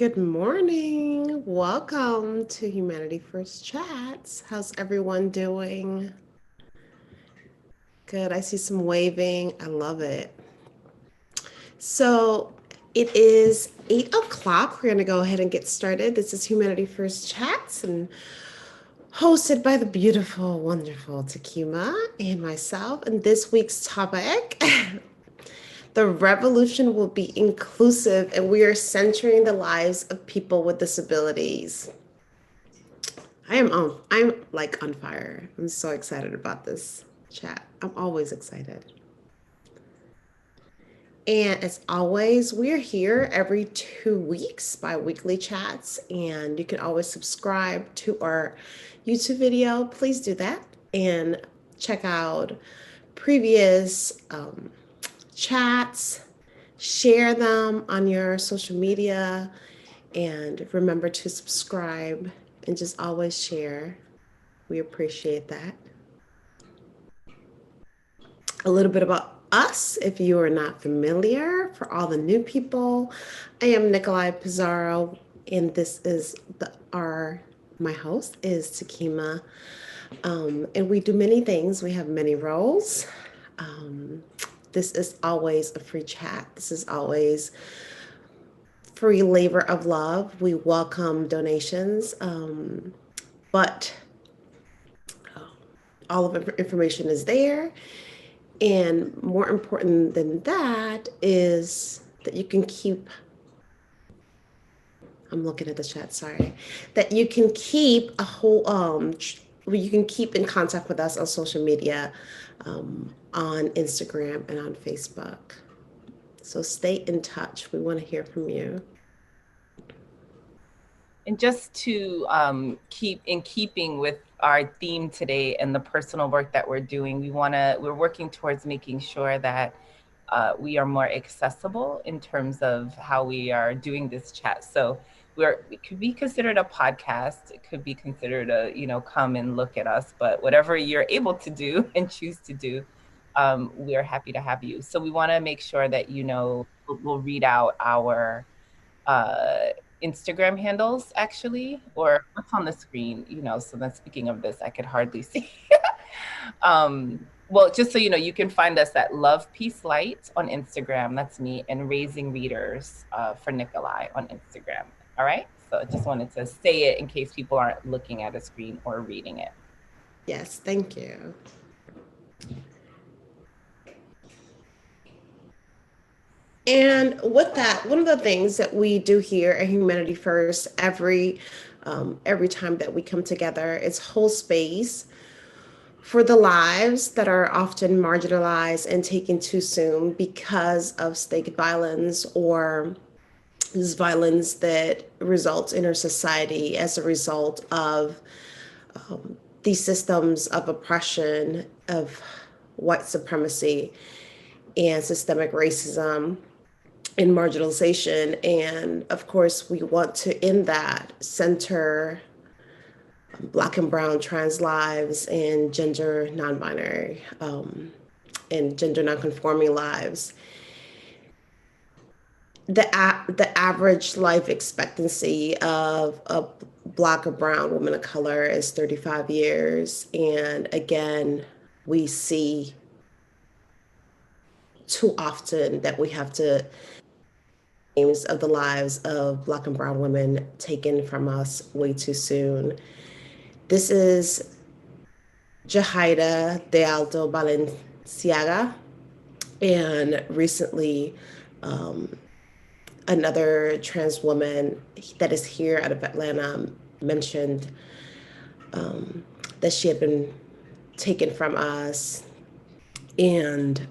Good morning. Welcome to Humanity First Chats. How's everyone doing? Good. I see some waving. I love it. So it is 8 o'clock. We're going to go ahead and get started. This is Humanity First Chats and hosted by the beautiful, wonderful Takima and myself. And this week's topic the revolution will be inclusive, and we are centering the lives of people with disabilities. I'm like on fire. I'm so excited about this chat. I'm always excited. And as always, we're here every 2 weeks by weekly chats, and you can always subscribe to our YouTube video. Please do that and check out previous chats, share them on your social media, and remember to subscribe and just always share. We appreciate that. A little bit about us, if you are not familiar, for all the new people. I am Nikolai Pizarro, and this is my host is Takima. And we do many things. We have many roles. This is always a free chat. This is always free labor of love. We welcome donations, but all of the information is there. And more important than that is that you can keep, I'm looking at the chat, sorry, that you can keep you can keep in contact with us on social media, on Instagram and on Facebook. So stay in touch. We want to hear from you. And just to keep in keeping with our theme today and the personal work that we're doing, we're working towards making sure that we are more accessible in terms of how we are doing this chat. So it could be considered a podcast. It could be considered come and look at us, but whatever you're able to do and choose to do, we are happy to have you. So we want to make sure that, we'll read out our Instagram handles actually, or what's on the screen, so then speaking of this, I could hardly see. Well, just so you know, you can find us at Love Peace Light on Instagram. That's me, and Raising Readers for Nikolai on Instagram. All right. So I just wanted to say it in case people aren't looking at a screen or reading it. Yes, thank you. And with that, one of the things that we do here at Humanity First every time that we come together is hold space for the lives that are often marginalized and taken too soon because of state violence or this violence that results in our society as a result of these systems of oppression, of white supremacy and systemic racism and marginalization. And of course, we want to end that, center Black and Brown trans lives and gender non-binary and gender non-conforming lives. The average life expectancy of a Black or Brown woman of color is 35 years. And again, we see too often that we have to names of the lives of Black and Brown women taken from us way too soon. This is Jahaida de Alto Balenciaga, and recently another trans woman that is here out of Atlanta mentioned that she had been taken from us, and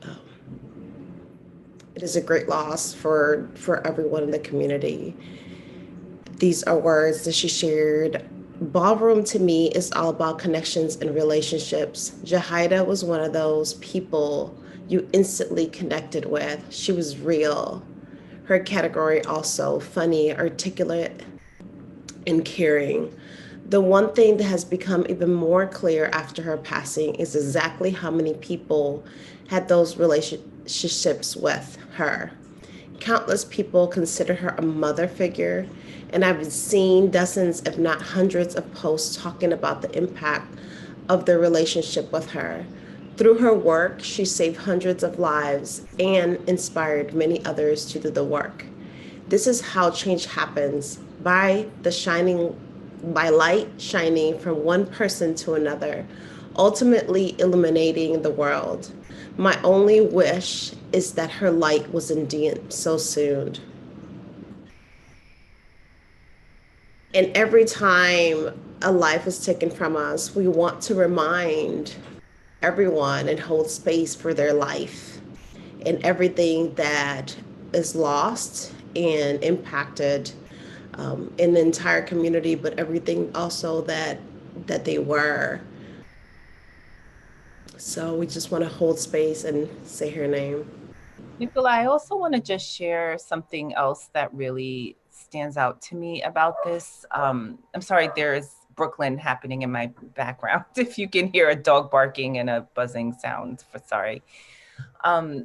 it is a great loss for everyone in the community. These are words that she shared. Ballroom to me is all about connections and relationships. Jahaida was one of those people you instantly connected with. She was real. Her category also funny, articulate, and caring. The one thing that has become even more clear after her passing is exactly how many people had those relationships with her. Countless people consider her a mother figure, and I've seen dozens, if not hundreds, of posts talking about the impact of their relationship with her. Through her work, she saved hundreds of lives and inspired many others to do the work. This is how change happens by light shining from one person to another, ultimately illuminating the world. My only wish is that her light wasn't dim so soon. And every time a life is taken from us, we want to remind everyone and hold space for their life and everything that is lost and impacted in the entire community, but everything also that they were. So we just want to hold space and say her name. Nicola, I also want to just share something else that really stands out to me about this. I'm sorry, there's Brooklyn happening in my background. If you can hear a dog barking and a buzzing sound, for sorry.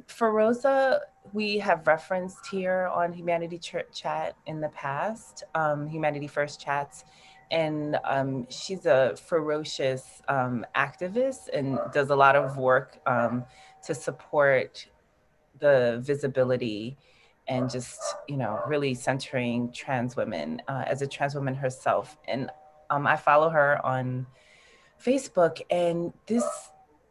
For Rosa, we have referenced here on Humanity Chat in the past, Humanity First chats, and she's a ferocious activist and does a lot of work to support the visibility and just really centering trans women as a trans woman herself. And I follow her on Facebook, and this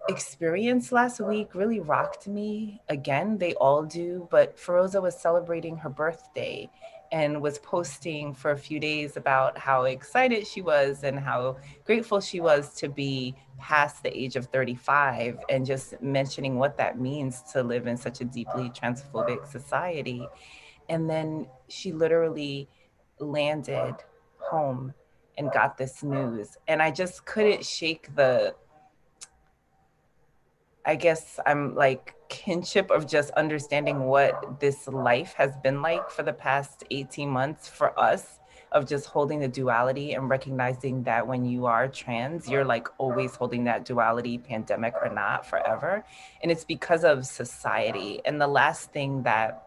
experience last week really rocked me. Again, they all do, but Feroza was celebrating her birthday and was posting for a few days about how excited she was and how grateful she was to be past the age of 35, and just mentioning what that means to live in such a deeply transphobic society. And then she literally landed home and got this news. And I just couldn't shake the, I guess I'm like, kinship of just understanding what this life has been like for the past 18 months for us, of just holding the duality and recognizing that when you are trans, you're like always holding that duality, pandemic or not, forever. And it's because of society. And the last thing that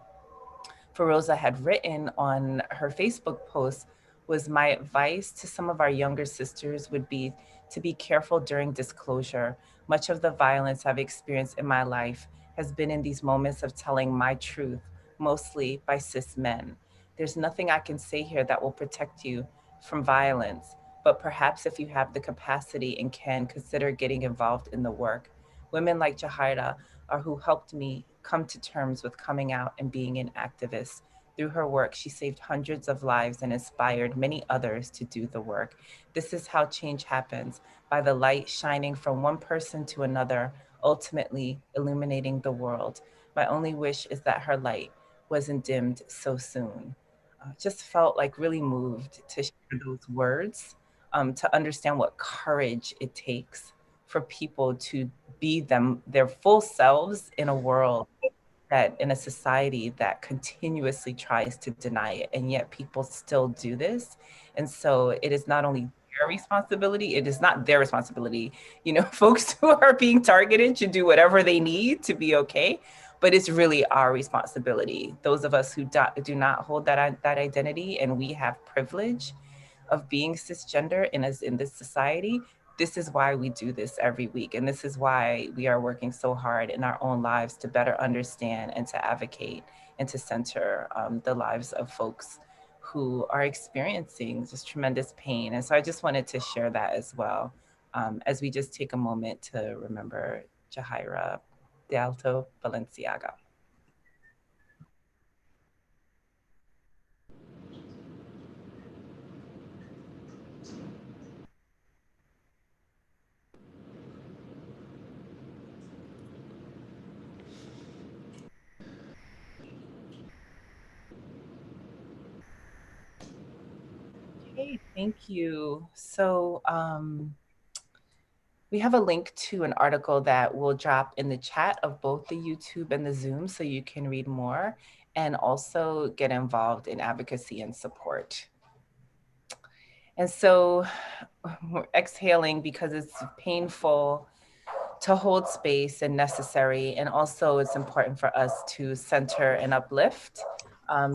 Feroza had written on her Facebook post was, my advice to some of our younger sisters would be to be careful during disclosure. Much of the violence I've experienced in my life has been in these moments of telling my truth, mostly by cis men. There's nothing I can say here that will protect you from violence, but perhaps if you have the capacity and can, consider getting involved in the work. Women like Jahaira are who helped me come to terms with coming out and being an activist. Through her work, she saved hundreds of lives and inspired many others to do the work. This is how change happens, by the light shining from one person to another, ultimately illuminating the world. My only wish is that her light wasn't dimmed so soon. Just felt like really moved to share those words, to understand what courage it takes for people to be them, their full selves, in a world that, in a society that continuously tries to deny it, and yet people still do this. And so it is not only their responsibility, it is not their responsibility. Folks who are being targeted should do whatever they need to be okay, but it's really our responsibility, those of us who do not hold that identity, and we have privilege of being cisgender in this society. This is why we do this every week. And this is why we are working so hard in our own lives to better understand and to advocate and to center the lives of folks who are experiencing just tremendous pain. And so I just wanted to share that as well, as we just take a moment to remember Jahaira de Alto Valenciaga. Okay, thank you. So we have a link to an article that will drop in the chat of both the YouTube and the Zoom, so you can read more and also get involved in advocacy and support. And so we're exhaling because it's painful to hold space and necessary. And also it's important for us to center and uplift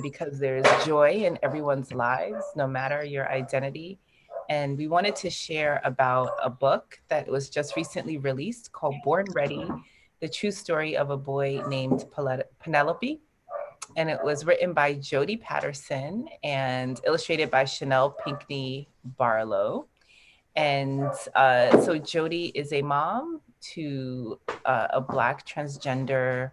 because there's joy in everyone's lives, no matter your identity. And we wanted to share about a book that was just recently released called Born Ready, the true story of a boy named Penelope. And it was written by Jodi Patterson and illustrated by Chanel Pinckney Barlow. And so Jodi is a mom to a Black transgender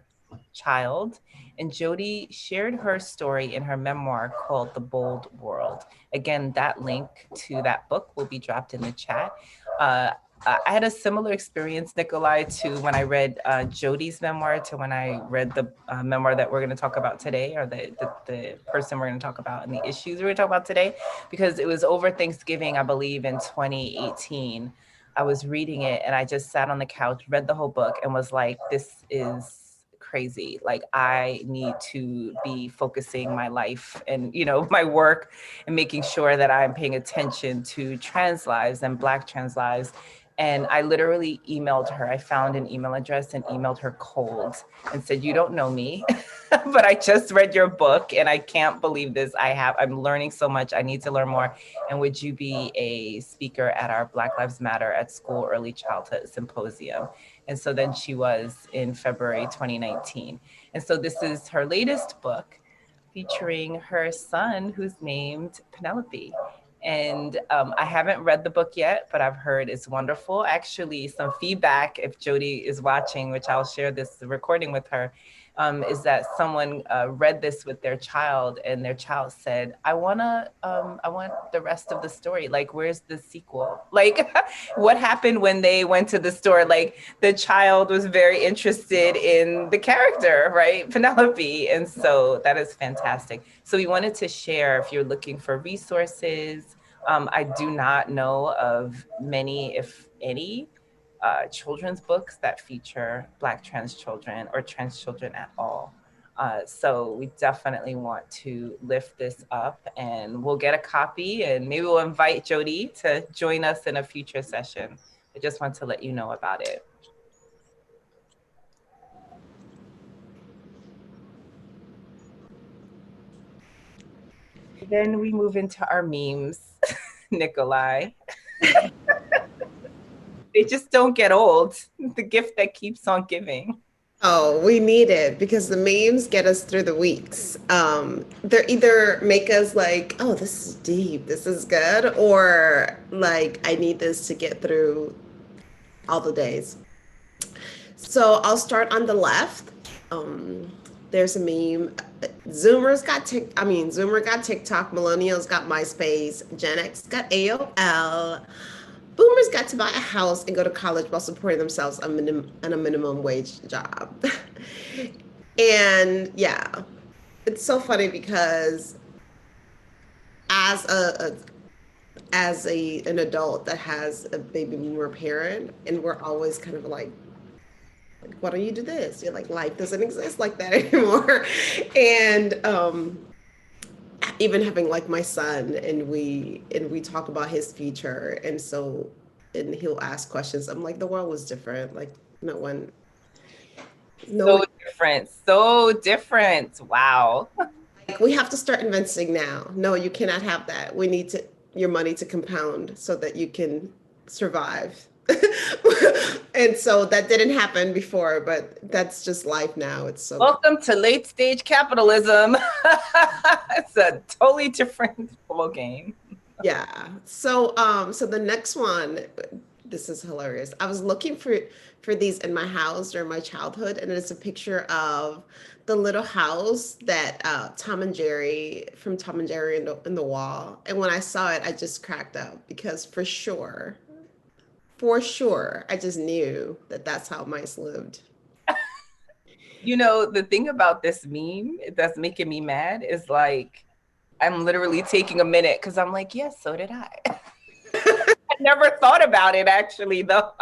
child. And Jodi shared her story in her memoir called The Bold World. Again, that link to that book will be dropped in the chat. I had a similar experience, Nikolai, to when I read Jodi's memoir to when I read the memoir that we're going to talk about today, or the person we're going to talk about and the issues we're going to talk about today, because it was over Thanksgiving, I believe, in 2018. I was reading it and I just sat on the couch, read the whole book, and was like, this is crazy. Like, I need to be focusing my life and, you know, my work and making sure that I'm paying attention to trans lives and Black trans lives. And I literally emailed her. I found an email address and emailed her cold and said, you don't know me, but I just read your book and I can't believe this. I'm learning so much. I need to learn more. And would you be a speaker at our Black Lives Matter at School Early Childhood Symposium? And so then she was in February 2019. And so this is her latest book featuring her son, who's named Penelope. And I haven't read the book yet, but I've heard it's wonderful. Actually, some feedback, if Jodi is watching, which I'll share this recording with her, is that someone read this with their child, and their child said, I want the rest of the story. Like, where's the sequel? Like, what happened when they went to the store? Like, the child was very interested in the character, right? Penelope. And so that is fantastic. So we wanted to share, if you're looking for resources, I do not know of many, if any, children's books that feature Black trans children or trans children at all. So we definitely want to lift this up, and we'll get a copy, and maybe we'll invite Jodi to join us in a future session. I just want to let you know about it. Then we move into our memes, Nikolai. They just don't get old. The gift that keeps on giving. Oh, we need it because the memes get us through the weeks. They're either make us like, oh, this is deep, this is good, or like, I need this to get through all the days. So I'll start on the left. There's a meme. Zoomer got TikTok, millennials got MySpace, Gen X got AOL, boomers got to buy a house and go to college while supporting themselves on a minimum wage job. And yeah, it's so funny because as an adult that has a baby boomer parent, and we're always kind of like, why don't you do this? You're like, life doesn't exist like that anymore. And even having like my son, and we talk about his future, and he'll ask questions. I'm like, the world was different. Like, no one. So different. Wow. Like, we have to start investing now. No, you cannot have that. We need your money to compound so that you can survive. And so that didn't happen before, but that's just life now. It's so welcome to late stage capitalism. It's a totally different ball game. Yeah. So the next one, this is hilarious. I was looking for these in my house during my childhood, and it's a picture of the little house that Tom and Jerry in the wall. And when I saw it, I just cracked up because for sure, I just knew that that's how mice lived. You know, the thing about this meme that's making me mad is like, I'm literally taking a minute because I'm like, yes, so did I. I never thought about it actually, though.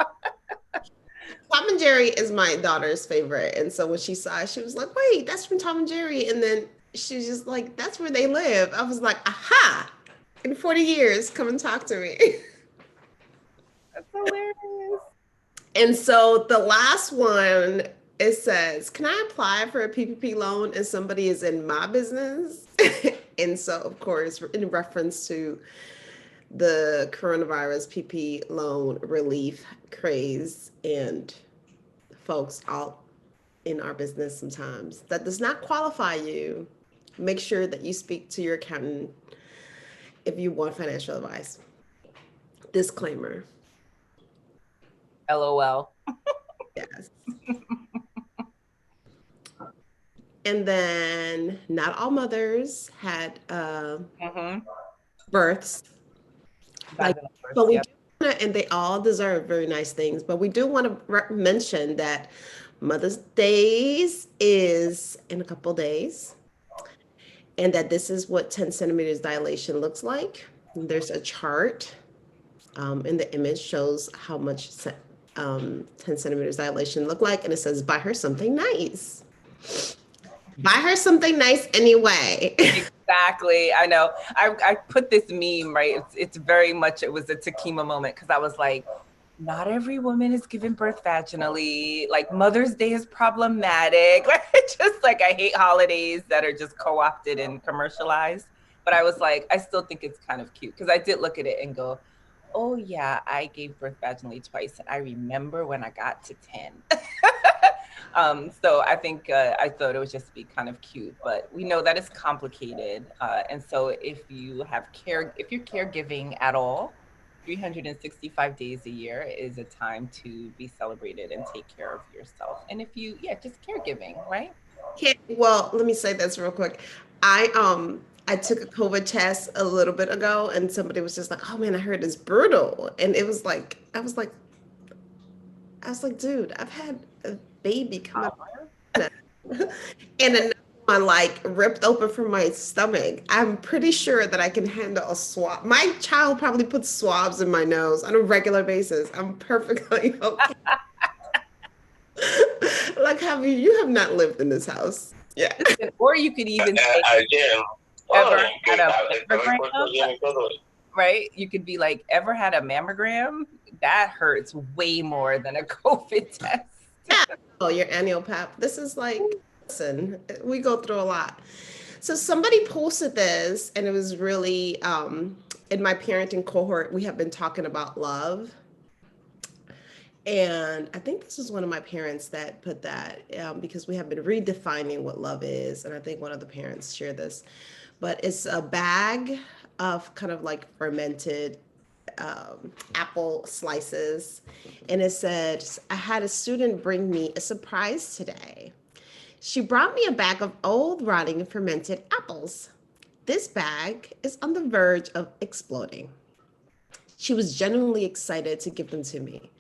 Tom and Jerry is my daughter's favorite. And so when she saw it, she was like, wait, that's from Tom and Jerry. And then she was just like, that's where they live. I was like, aha, in 40 years, come and talk to me. That's hilarious. And so the last one, it says, can I apply for a PPP loan and somebody is in my business? And so, of course, in reference to the coronavirus PP loan relief craze and folks all in our business sometimes, that does not qualify you. Make sure that you speak to your accountant if you want financial advice. Disclaimer. LOL. Yes. And then not all mothers had Mm-hmm. births. Like, Vaginal births, but we yep. do wanna, and they all deserve very nice things. But we do want to mention that Mother's Days is in a couple days, and that this is what 10 centimeters dilation looks like. There's a chart in the image shows how much 10 centimeters dilation look like, and it says buy her something nice. Buy her something nice anyway. Exactly. I know. I put this meme, right? It's very much, it was a Takima moment because I was like, not every woman is giving birth vaginally. Like Mother's Day is problematic. Just like I hate holidays that are just co-opted and commercialized. But I was like, I still think it's kind of cute because I did look at it and go, oh yeah, I gave birth vaginally twice. And I remember when I got to 10. So I think I thought it would just be kind of cute, but we know that it's complicated. And so if you're caregiving at all, 365 days a year is a time to be celebrated and take care of yourself. And if you, yeah, just caregiving, right? Well, let me say this real quick. I took a COVID test a little bit ago, and somebody was just like, "Oh man, I heard it's brutal," and it was like, dude, I've had a baby come out and another one like ripped open from my stomach. I'm pretty sure that I can handle a swab. My child probably puts swabs in my nose on a regular basis. I'm perfectly okay. Like, you have not lived in this house. Yeah. Or you could even say, ever had a mammogram, right? You could be like, ever had a mammogram? That hurts way more than a COVID test. Yeah. Oh, your annual pap. This is like, listen, we go through a lot. So somebody posted this, and it was really in my parenting cohort, we have been talking about love. And I think this is one of my parents that put that because we have been redefining what love is. And I think one of the parents shared this, but it's a bag of kind of like fermented apple slices. And it said, I had a student bring me a surprise today. She brought me a bag of old, rotting, fermented apples. This bag is on the verge of exploding. She was genuinely excited to give them to me.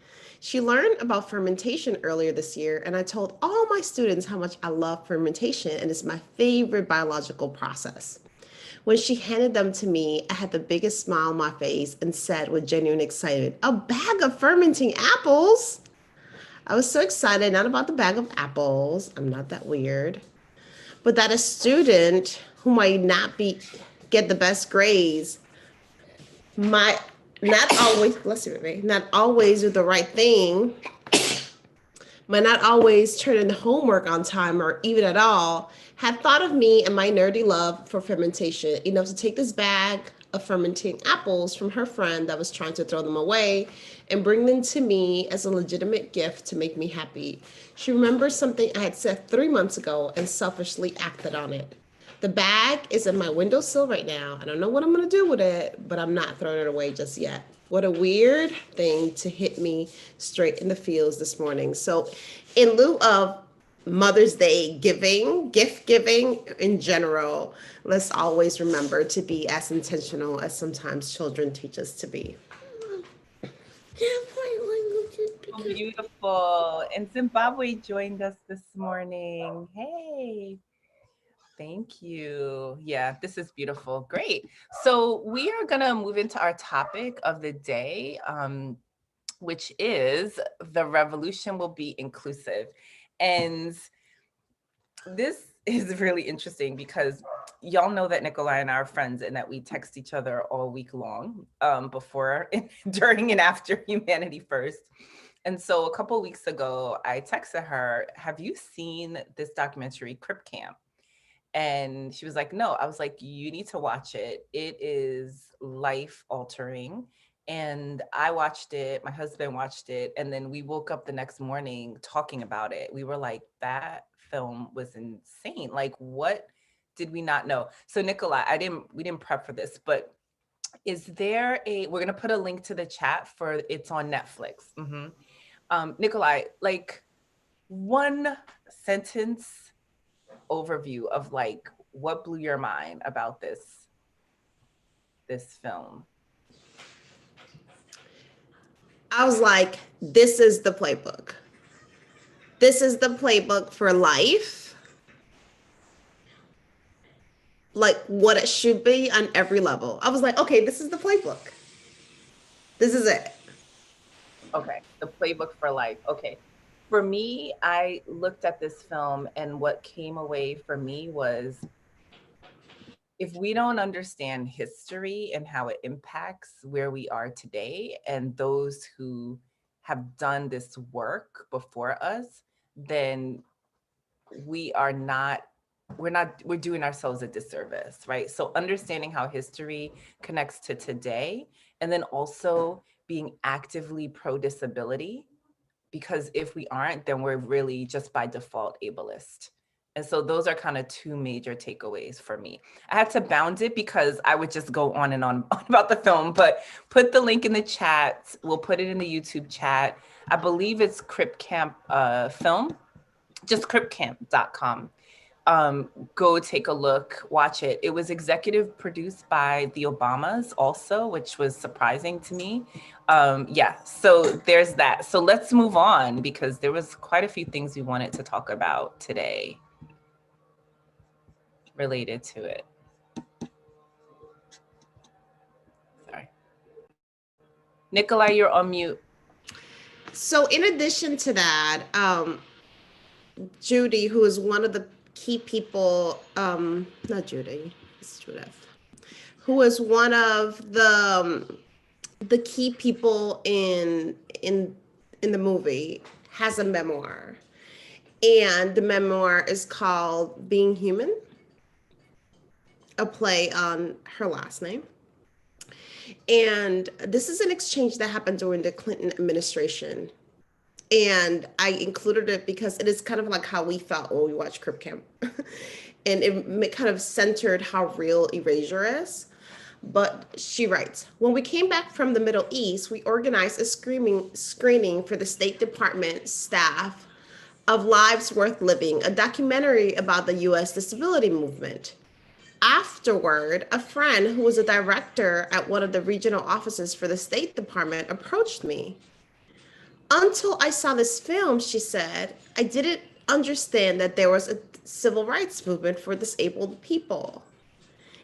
She learned about fermentation earlier this year, and I told all my students how much I love fermentation and it's my favorite biological process. When she handed them to me, I had the biggest smile on my face and said with genuine excitement, a bag of fermenting apples? I was so excited, not about the bag of apples, I'm not that weird, but that a student who might not be get the best grades might not always, bless you, baby, not always do the right thing, might not always turn in homework on time or even at all, had thought of me and my nerdy love for fermentation enough to take this bag of fermenting apples from her friend that was trying to throw them away and bring them to me as a legitimate gift to make me happy. She remembers something I had said 3 months ago and selfishly acted on it. The bag is in my windowsill right now. I don't know what I'm going to do with it, but I'm not throwing it away just yet. What a weird thing to hit me straight in the feels this morning. So, in lieu of Mother's Day giving, gift giving in general, let's always remember to be as intentional as sometimes children teach us to be. Beautiful. And Zimbabwe joined us this morning. Hey. Thank you. Yeah, this is beautiful. Great. So we are going to move into our topic of the day, which is the revolution will be inclusive. And this is really interesting because y'all know that Nikolai and I are friends and that we text each other all week long before, during, and after Humanity First. And so a couple weeks ago, I texted her, "Have you seen this documentary, Crip Camp?" And she was like, "No." I was like, "You need to watch it. It is life altering." And I watched it, my husband watched it, and then we woke up the next morning talking about it. We were like, that film was insane. Like, what did we not know? So Nicola, we didn't prep for this, but is there we're gonna put a link to the chat for it's on Netflix. Nikolai, like one sentence overview of like what blew your mind about this film. I was like, this is the playbook. This is the playbook for life. Like what it should be on every level. I was like, okay, this is the playbook. This is it. Okay, the playbook for life. Okay. For me, I looked at this film and what came away for me was if we don't understand history and how it impacts where we are today and those who have done this work before us, then we are not we're doing ourselves a disservice, right? So understanding how history connects to today and then also being actively pro disability, because if we aren't, then we're really just by default ableist. And so those are kind of two major takeaways for me. I had to bound it because I would just go on and on about the film, but put the link in the chat. We'll put it in the YouTube chat. I believe it's Crip Camp film, just cripcamp.com. Go take a look, watch it. It was executive produced by the Obamas also, which was surprising to me. Yeah, so there's that. So let's move on because there was quite a few things we wanted to talk about today related to it. Sorry. Nikolai, you're on mute. So in addition to that, Judy, who is one of the key people, not Judy, it's Judith, who is one of the key people in the movie, has a memoir, and the memoir is called Being Human, a play on her last name. And this is an exchange that happened during the Clinton administration. And I included it because it is kind of like how we felt when we watched Crip Camp. And it kind of centered how real erasure is. But she writes, when we came back from the Middle East, we organized a screening for the State Department staff of Lives Worth Living, a documentary about the US disability movement. Afterward, a friend who was a director at one of the regional offices for the State Department approached me. Until I saw this film, she said, I didn't understand that there was a civil rights movement for disabled people.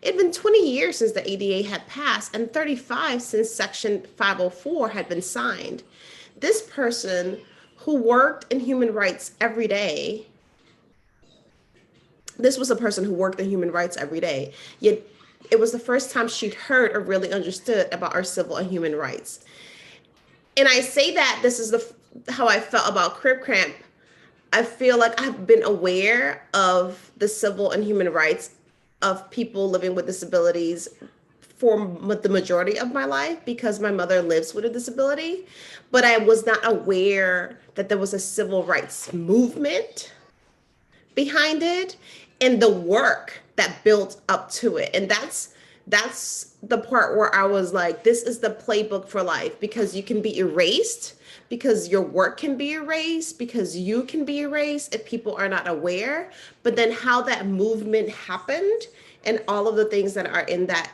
It had been 20 years since the ADA had passed and 35 since Section 504 had been signed. This person who worked in human rights every day, this was a person who worked in human rights every day, yet it was the first time she'd heard or really understood about our civil and human rights. And I say that this is how I felt about Crip Camp. I feel like I've been aware of the civil and human rights of people living with disabilities for the majority of my life because my mother lives with a disability, but I was not aware that there was a civil rights movement behind it and the work that built up to it. And that's the part where I was like, this is the playbook for life, because you can be erased, because your work can be erased, because you can be erased if people are not aware. But then how that movement happened and all of the things that are in that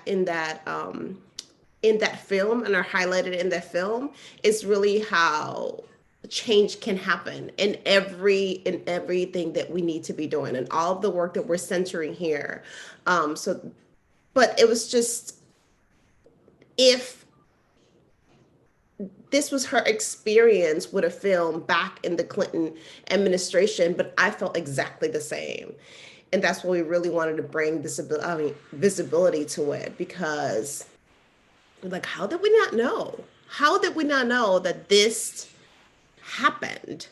film and are highlighted in that film is really how change can happen in everything that we need to be doing and all of the work that we're centering here. But it was just, if this was her experience with a film back in the Clinton administration, but I felt exactly the same. And that's what we really wanted to bring visibility to it, because like, how did we not know? How did we not know that this happened.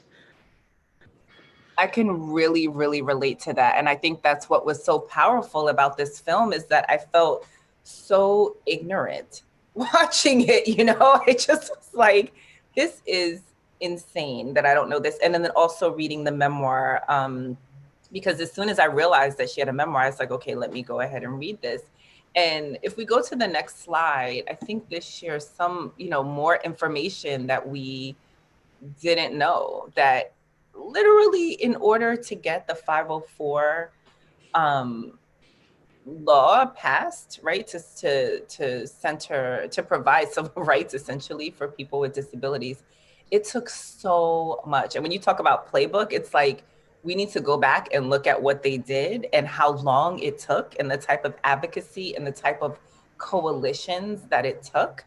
I can really, really relate to that. And I think that's what was so powerful about this film is that I felt so ignorant watching it, you know? I just was like, this is insane that I don't know this. And then also reading the memoir, because as soon as I realized that she had a memoir, I was like, okay, let me go ahead and read this. And if we go to the next slide, I think this shares some, you know, more information that we didn't know, that literally in order to get the 504 law passed, right, to center, to provide civil rights essentially for people with disabilities, it took so much. And when you talk about playbook, it's like we need to go back and look at what they did and how long it took and the type of advocacy and the type of coalitions that it took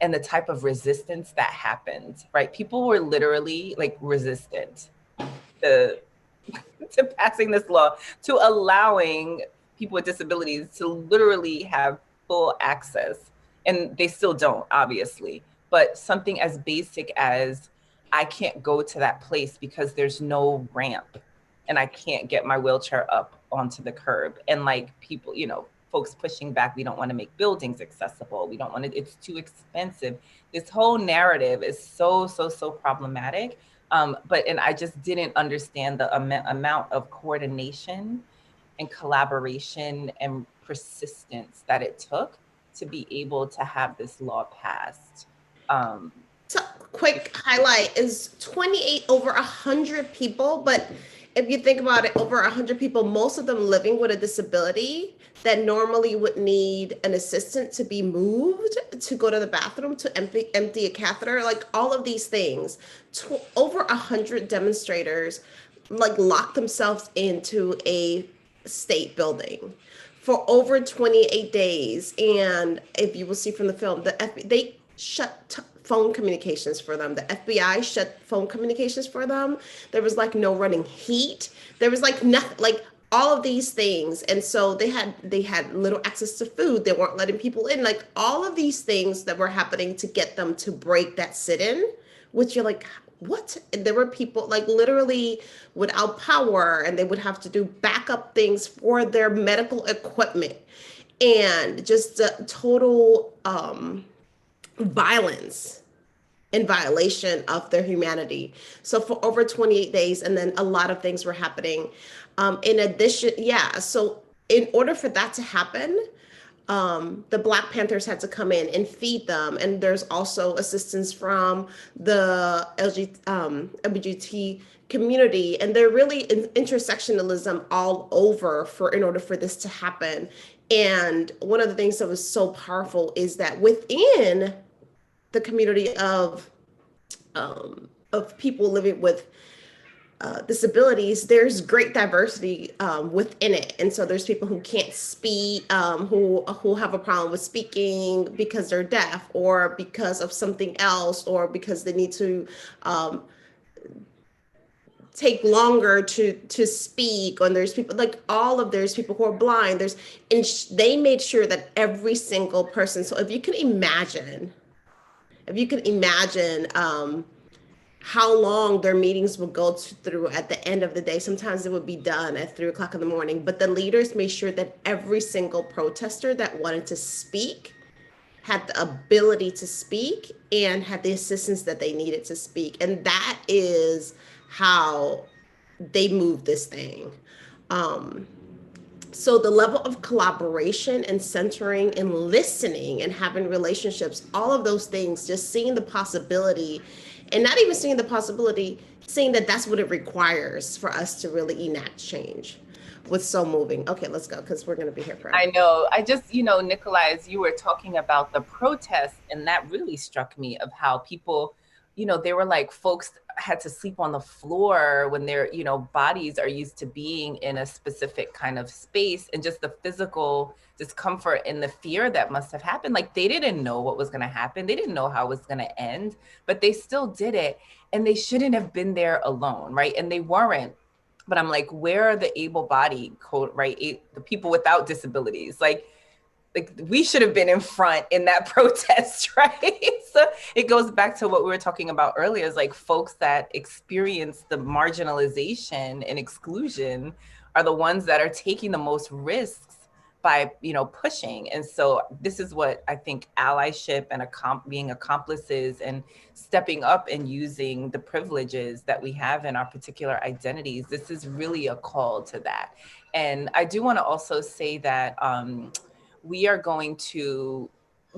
and the type of resistance that happened, right? People were literally like resistant to, to passing this law, to allowing people with disabilities to literally have full access. And they still don't, obviously, but something as basic as I can't go to that place because there's no ramp and I can't get my wheelchair up onto the curb. And like people, you know, folks pushing back, we don't want to make buildings accessible. We don't want to, it's too expensive. This whole narrative is so problematic. And I just didn't understand the amount of coordination and collaboration and persistence that it took to be able to have this law passed. So quick highlight is 28 over 100 people, but if you think about it, over 100 people, most of them living with a disability that normally would need an assistant to be moved to go to the bathroom, to empty a catheter, like all of these things. Over 100 demonstrators like locked themselves into a state building for over 28 days. And if you will see from the film, they shut phone communications for them. The FBI shut phone communications for them. There was like no running heat. There was like nothing, like all of these things. And so they had little access to food. They weren't letting people in. Like all of these things that were happening to get them to break that sit-in, which you're like, what? And there were people like literally without power, and they would have to do backup things for their medical equipment, and just the total violence in violation of their humanity. So for over 28 days, and then a lot of things were happening. In addition, yeah. So in order for that to happen, the Black Panthers had to come in and feed them, and there's also assistance from the LGBT community, and they're really intersectionalism all over for in order for this to happen. And one of the things that was so powerful is that within the community of people living with disabilities, there's great diversity within it, and so there's people who can't speak, who have a problem with speaking because they're deaf, or because of something else, or because they need to take longer to speak. And there's people like all of there's people who are blind. They made sure that every single person. So if you can imagine how long their meetings would go through at the end of the day. Sometimes it would be done at 3 o'clock in the morning, but the leaders made sure that every single protester that wanted to speak had the ability to speak and had the assistance that they needed to speak. And that is how they moved this thing. So the level of collaboration and centering and listening and having relationships, all of those things, just seeing the possibility, and not even seeing the possibility, seeing that that's what it requires for us to really enact change, was so moving. Okay, let's go, because we're going to be here forever. I know. I just, you know, Nikolai, as you were talking about the protests, and that really struck me of how people, you know, they were like, folks had to sleep on the floor when their, you know, bodies are used to being in a specific kind of space, and just the physical discomfort and the fear that must have happened. Like they didn't know what was going to happen. They didn't know how it was going to end, but they still did it. And they shouldn't have been there alone, right? And they weren't. But I'm like, where are the able-bodied, right? The people without disabilities? Like like we should have been in front in that protest, right? So it goes back to what we were talking about earlier, is like folks that experience the marginalization and exclusion are the ones that are taking the most risks by, pushing. And so this is what I think allyship and being accomplices and stepping up and using the privileges that we have in our particular identities, this is really a call to that. And I do want to also say that we are going to,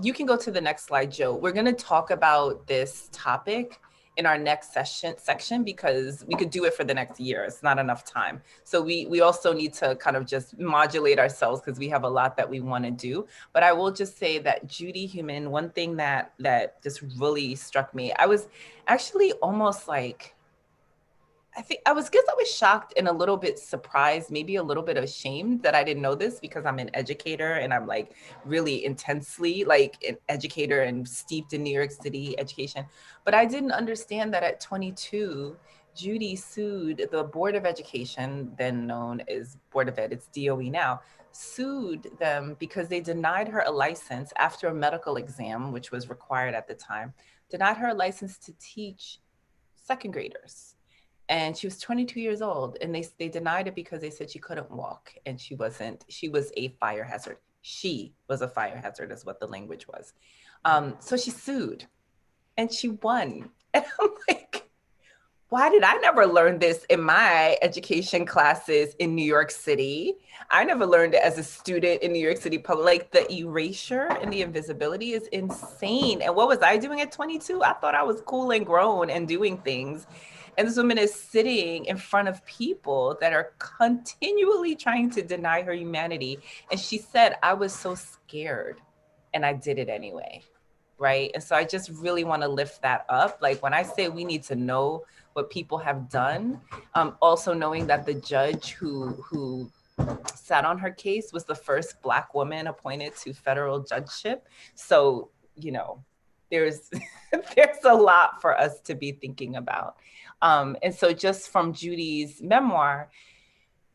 you can go to the next slide, Joe. We're going to talk about this topic in our next section because we could do it for the next year. It's not enough time. So we also need to kind of just modulate ourselves because we have a lot that we want to do. But I will just say that Judy Heumann, one thing that just really struck me, I was actually almost like, I was shocked and a little bit surprised, maybe a little bit ashamed that I didn't know this because I'm an educator and I'm like really intensely like an educator and steeped in New York City education. But I didn't understand that at 22, Judy sued the Board of Education, then known as Board of Ed, it's DOE now, sued them because they denied her a license after a medical exam, which was required at the time, denied her a license to teach second graders. And she was 22 years old, and they denied it because they said she couldn't walk and she was a fire hazard. She was a fire hazard is what the language was. So she sued and she won. And I'm like, why did I never learn this in my education classes in New York City? I never learned it as a student in New York City public. Like the erasure and the invisibility is insane. And what was I doing at 22? I thought I was cool and grown and doing things. And this woman is sitting in front of people that are continually trying to deny her humanity. And she said, I was so scared and I did it anyway. Right. And so I just really want to lift that up. Like when I say we need to know what people have done, also knowing that the judge who sat on her case was the first Black woman appointed to federal judgeship. So, there's there's a lot for us to be thinking about. And so just from Judy's memoir,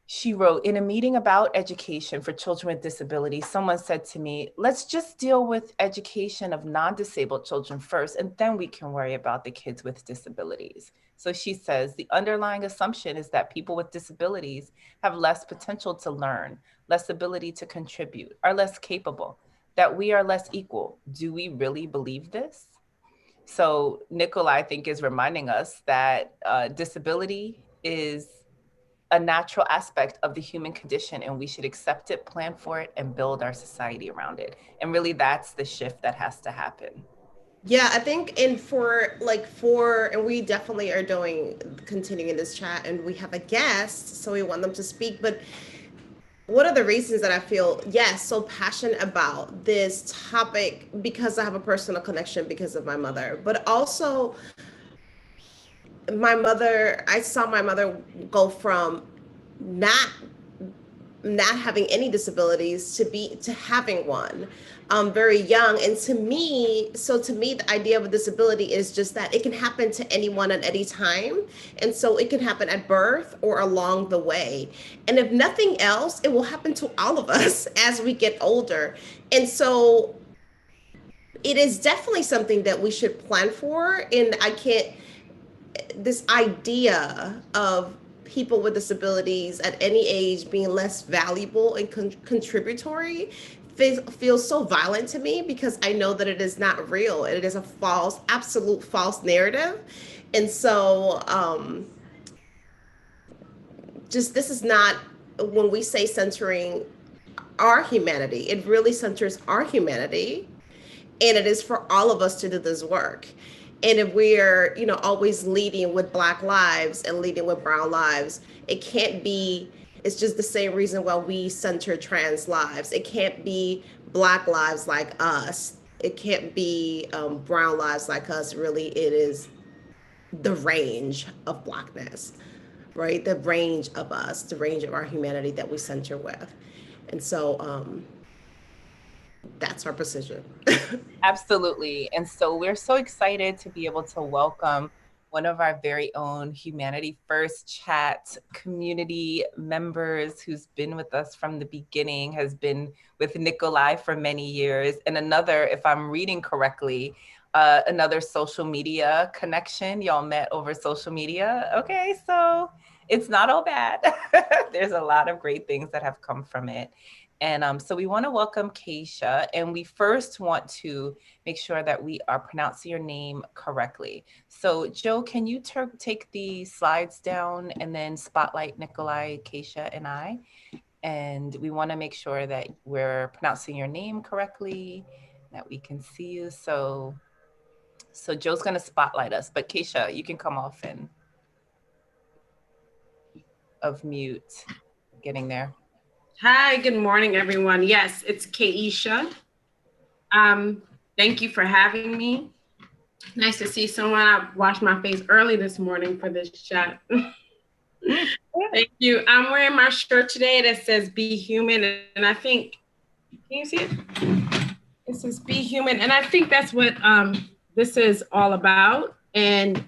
she wrote, in a meeting about education for children with disabilities, someone said to me, let's just deal with education of non-disabled children first, and then we can worry about the kids with disabilities. So she says, the underlying assumption is that people with disabilities have less potential to learn, less ability to contribute, are less capable, that we are less equal. Do we really believe this? So Nicola, I think, is reminding us that disability is a natural aspect of the human condition, and we should accept it, plan for it, and build our society around it. And really, that's the shift that has to happen. Yeah, I think, and and we definitely are continuing in this chat, and we have a guest, so we want them to speak. But one of the reasons that I feel, yes, so passionate about this topic, because I have a personal connection because of my mother, but also I saw my mother go from not having any disabilities to having one very young. And to me, the idea of a disability is just that it can happen to anyone at any time. And so it can happen at birth or along the way. And if nothing else, it will happen to all of us as we get older. And so it is definitely something that we should plan for. And this idea of people with disabilities at any age being less valuable and contributory feels so violent to me, because I know that it is not real. It is a absolute false narrative. And so this is not, when we say centering our humanity, it really centers our humanity. And it is for all of us to do this work. And if we're, always leading with Black lives and leading with brown lives, it's just the same reason why we center trans lives. It can't be Black lives like us. It can't be brown lives like us. Really, it is the range of Blackness, right? The range of us, the range of our humanity that we center with. And so that's our position. Absolutely. And so we're so excited to be able to welcome one of our very own Humanity First Chat community members who's been with us from the beginning, has been with Nikolai for many years. And another, if I'm reading correctly, another social media connection. Y'all met over social media. Okay, so it's not all bad. There's a lot of great things that have come from it. And so we want to welcome Keisha, and we first want to make sure that we are pronouncing your name correctly. So Joe, can you take the slides down and then spotlight Nikolai, Keisha, and I? And we want to make sure that we're pronouncing your name correctly, that we can see you. So Joe's going to spotlight us, but Keisha, you can come off and of mute, getting there. Hi, good morning, everyone. Yes, it's Keisha. Thank you for having me. Nice to see someone. I washed my face early this morning for this chat. Thank you. I'm wearing my shirt today that says "Be Human," and I think, can you see it? It says "Be Human," and I think that's what this is all about. And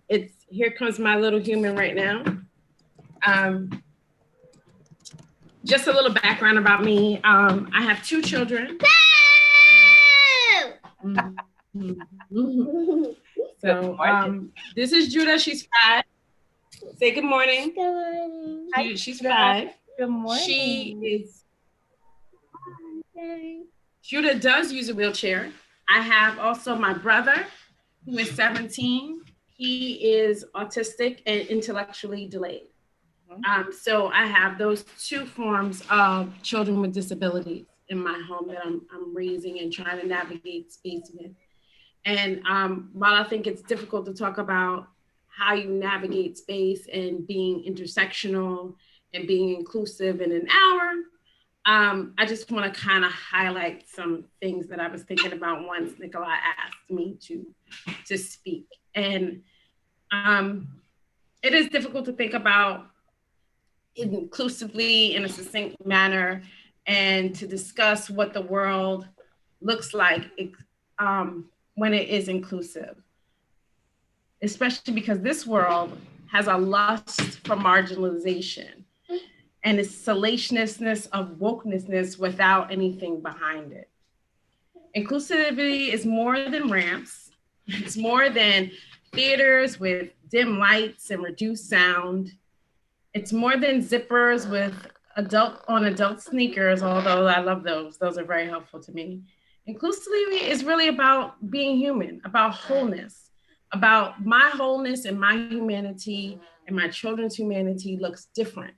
it's here comes my little human right now. Just a little background about me. I have 2 children. So this is Judah. She's 5. Say good morning. Good morning. Hi, she's 5. Good morning. She is. Judah does use a wheelchair. I have also my brother, who is 17. He is autistic and intellectually delayed. So I have those 2 forms of children with disabilities in my home that I'm raising and trying to navigate space with. And while I think it's difficult to talk about how you navigate space and being intersectional and being inclusive in an hour, I just want to kind of highlight some things that I was thinking about once Nikolai asked me to speak. And it is difficult to think about inclusively in a succinct manner and to discuss what the world looks like when it is inclusive, especially because this world has a lust for marginalization and its salaciousness of wokeness without anything behind it. Inclusivity is more than ramps. It's more than theaters with dim lights and reduced sound. It's more than zippers with adult sneakers, although I love those. Those are very helpful to me. Inclusivity is really about being human, about wholeness, about my wholeness and my humanity and my children's humanity looks different.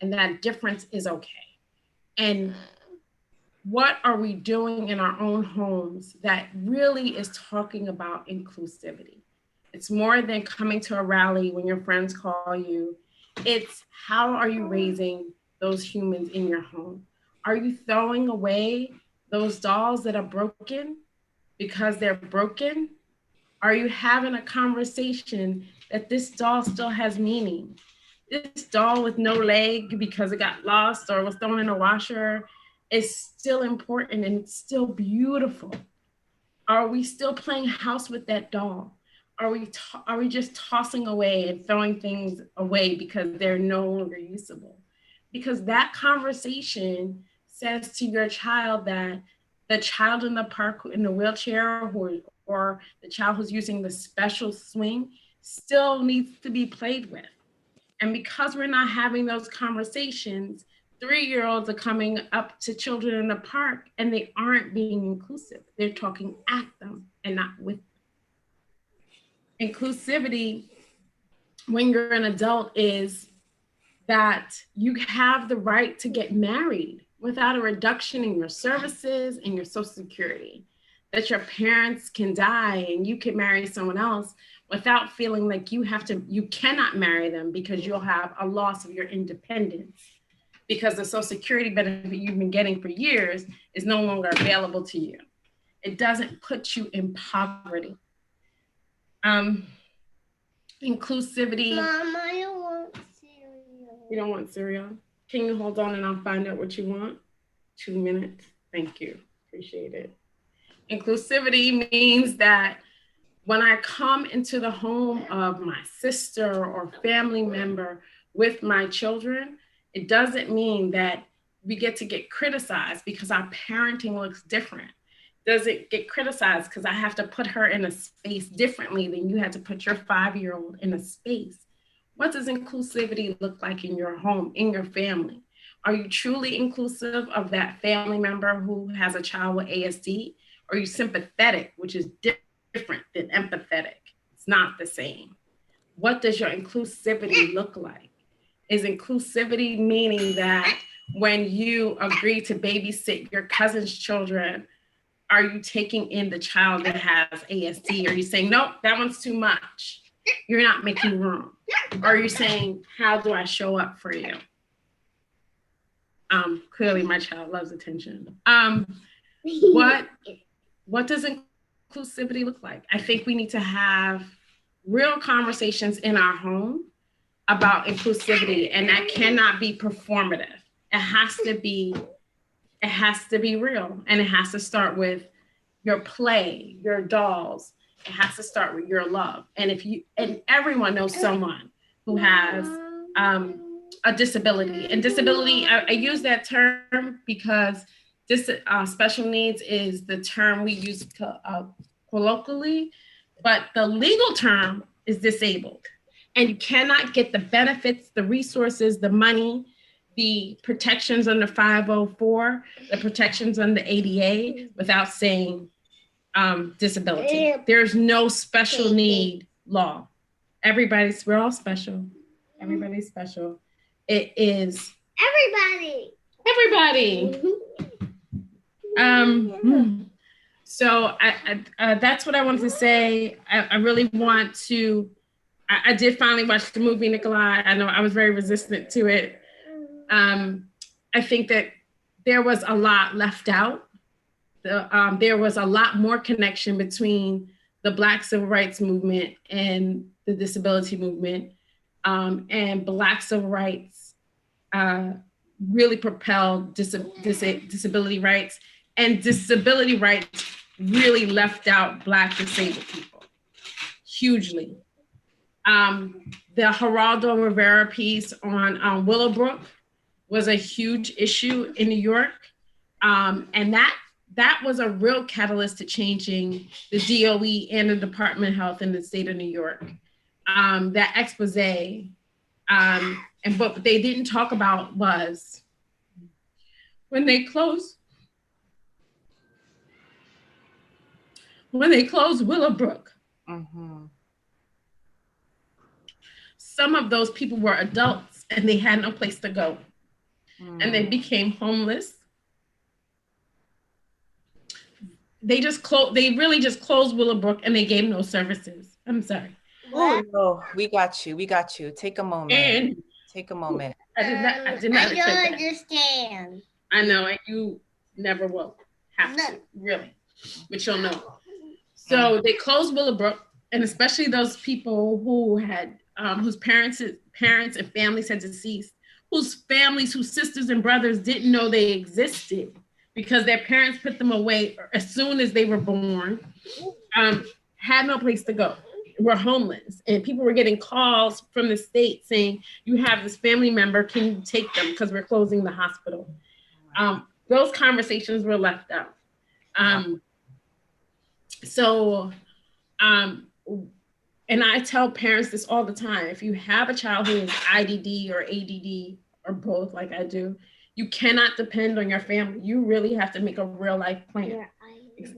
And that difference is okay. And what are we doing in our own homes that really is talking about inclusivity? It's more than coming to a rally when your friends call you. It's how are you raising those humans in your home? Are you throwing away those dolls that are broken because they're broken? Are you having a conversation that this doll still has meaning? This doll with no leg because it got lost or was thrown in a washer is still important and it's still beautiful. Are we still playing house with that doll? Are we just tossing away and throwing things away because they're no longer usable? Because that conversation says to your child that the child in the park in the wheelchair or the child who's using the special swing still needs to be played with. And because we're not having those conversations, 3-year-olds are coming up to children in the park and they aren't being inclusive. They're talking at them and not with them. Inclusivity, when you're an adult, is that you have the right to get married without a reduction in your services and your Social Security, that your parents can die and you can marry someone else without feeling like you cannot marry them because you'll have a loss of your independence because the Social Security benefit you've been getting for years is no longer available to you. It doesn't put you in poverty. Inclusivity. Mom, I don't want cereal. You don't want cereal? Can you hold on and I'll find out what you want? 2 minutes. Thank you. Appreciate it. Inclusivity means that When I come into the home of my sister or family member with my children, it doesn't mean that we get to get criticized because our parenting looks different. Does it get criticized because I have to put her in a space differently than you had to put your 5-year-old in a space? What does inclusivity look like in your home, in your family? Are you truly inclusive of that family member who has a child with ASD? Or are you sympathetic, which is different than empathetic? It's not the same. What does your inclusivity look like? Is inclusivity meaning that when you agree to babysit your cousin's children, are you taking in the child that has ASD? Are you saying, nope, that one's too much? You're not making room. Or are you saying, how do I show up for you? Clearly my child loves attention. What does inclusivity look like? I think we need to have real conversations in our home about inclusivity, and that cannot be performative. It has to be real, and it has to start with your play, your dolls. It has to start with your love. And everyone knows someone who has a disability. And disability, I use that term because this special needs is the term we use colloquially, but the legal term is disabled. And you cannot get the benefits, the resources, the money, the protections under 504, the protections under ADA without saying disability. There's no special need law. We're all special. Everybody's special. It is everybody. So that's what I wanted to say. I really want to, I did finally watch the movie Nikolai. I know I was very resistant to it. I think that there was a lot left out. There was a lot more connection between the Black Civil Rights Movement and the disability movement. And Black civil rights really propelled disability rights, and disability rights really left out Black disabled people hugely. The Geraldo Rivera piece on Willowbrook was a huge issue in New York. And that was a real catalyst to changing the DOE and the Department of Health in the state of New York. That expose, and what they didn't talk about was when they closed Willowbrook, some of those people were adults and they had no place to go. And they became homeless. They really just closed Willowbrook and they gave no services. I'm sorry. Oh no, we got you. Take a moment. Take a moment. I did not I don't understand. I know, and you never will have to, really, but you'll know. So they closed Willowbrook, and especially those people who had, whose parents and families had deceased, whose sisters and brothers didn't know they existed because their parents put them away as soon as they were born, had no place to go. Were homeless, and people were getting calls from the state saying, you have this family member, can you take them because we're closing the hospital? Those conversations were left out. And I tell parents this all the time, if you have a child who is IDD or ADD or both like I do, you cannot depend on your family. You really have to make a real life plan.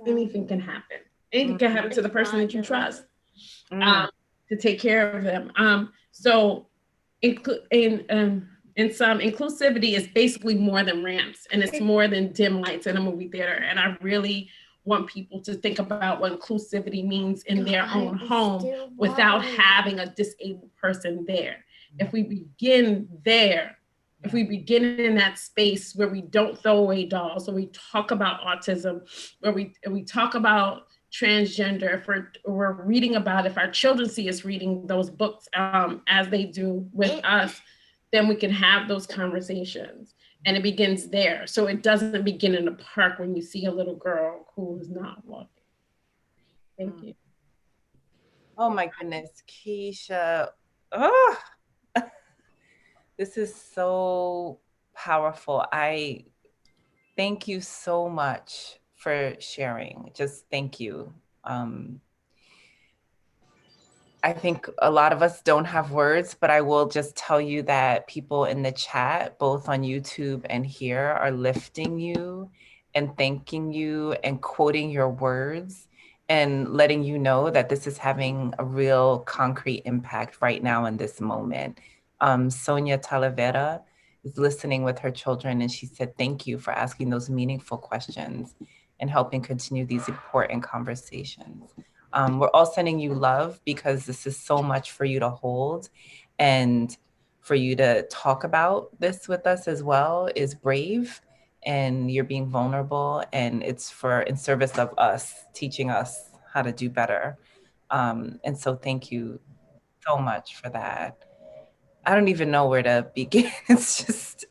Anything can happen. Anything can happen to the person that you trust. To take care of them. So in some, inclusivity is basically more than ramps, and it's more than dim lights in a movie theater. And I really want people to think about what inclusivity means in their own home without having a disabled person there. If we begin there, if we begin in that space where we don't throw away dolls, where we talk about autism, where we talk about transgender, if we're reading about, if our children see us reading those books as they do with us, then we can have those conversations. And it begins there. So it doesn't begin in the park when you see a little girl who is not walking. Thank you. Oh my goodness, Keisha. Oh, this is so powerful. I thank you so much for sharing. Just thank you. Um, I think a lot of us don't have words, but I will just tell you that people in the chat, both on YouTube and here, are lifting you and thanking you and quoting your words and letting you know that this is having a real concrete impact right now in this moment. Sonia Talavera is listening with her children, and she said, thank you for asking those meaningful questions and helping continue these important conversations. We're all sending you love because this is so much for you to hold, and for you to talk about this with us as well is brave, and you're being vulnerable, and it's for in service of us, teaching us how to do better. And so thank you so much for that. I don't even know where to begin. It's just,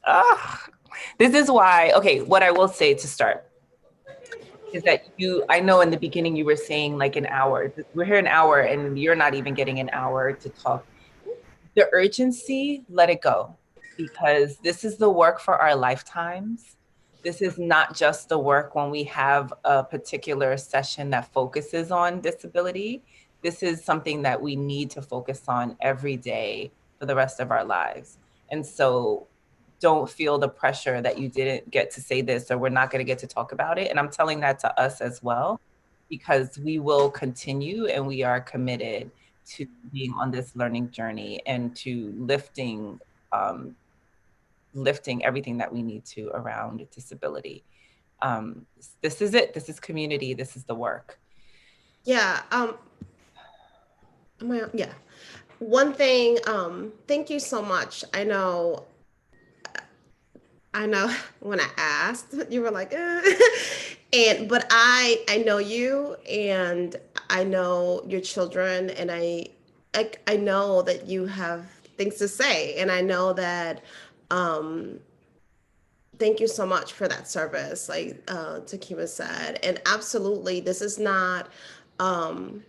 this is why, okay, what I will say to start is that I know in the beginning you were saying like an hour. We're here an hour and you're not even getting an hour to talk. The urgency, let it go, because this is the work for our lifetimes. This is not just the work when we have a particular session that focuses on disability. This is something that we need to focus on every day for the rest of our lives. And so don't feel the pressure that you didn't get to say this or we're not going to get to talk about it. And I'm telling that to us as well, because we will continue and we are committed to being on this learning journey and to lifting everything that we need to around disability. This is it. This is community. This is the work. Yeah. Yeah. One thing, thank you so much. I know when I asked, you were like, but I know you, and I know your children, and I know that you have things to say, and I know that, um, thank you so much for that service, like Takima said, and absolutely, um,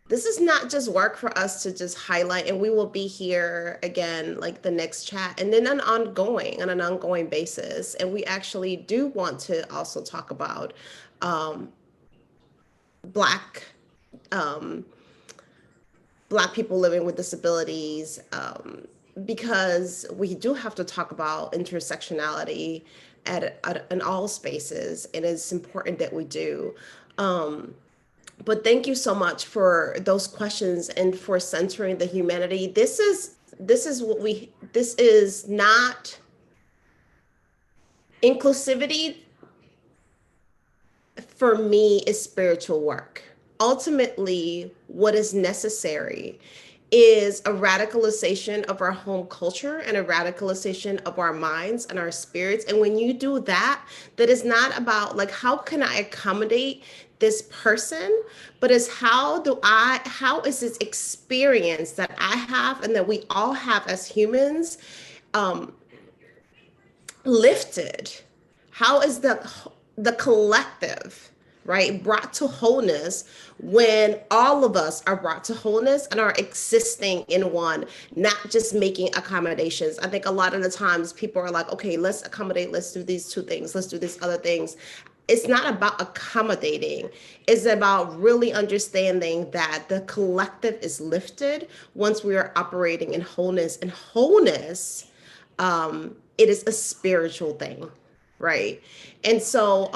this is not just work for us to just highlight, and we will be here again like the next chat and then on an ongoing basis, and we actually do want to also talk about um, black um, black people living with disabilities, because we do have to talk about intersectionality in all spaces, and it's important that we do. But thank you so much for those questions and for centering the humanity. This is not inclusivity. For me, is spiritual work. Ultimately, what is necessary is a radicalization of our home culture and a radicalization of our minds and our spirits. And when you do that, that is not about like, how can I accommodate this person, but is how is this experience that I have and that we all have as humans, um, lifted? How is the collective, right, brought to wholeness when all of us are brought to wholeness and are existing in one, not just making accommodations? I think a lot of the times people are like, okay, let's accommodate, let's do these two things, let's do these other things. It's not about accommodating. It's about really understanding that the collective is lifted once we are operating in wholeness. And wholeness, it is a spiritual thing, right? And so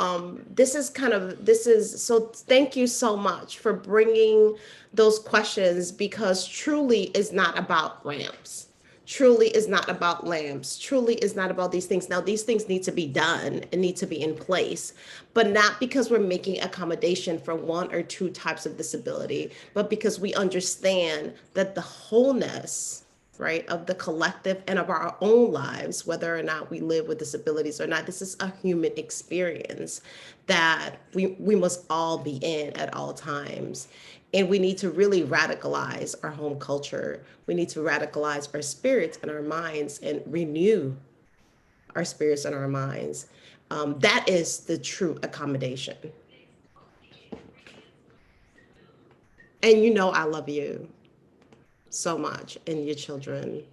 so thank you so much for bringing those questions, because truly is not about ramps, truly is not about lamps, truly is not about these things. Now these things need to be done and need to be in place, but not because we're making accommodation for one or two types of disability, but because we understand that the wholeness, right, of the collective and of our own lives, whether or not we live with disabilities or not. This is a human experience that we must all be in at all times. And we need to really radicalize our home culture. We need to radicalize our spirits and our minds and renew our spirits and our minds. That is the true accommodation. And you know I love you so much and your children.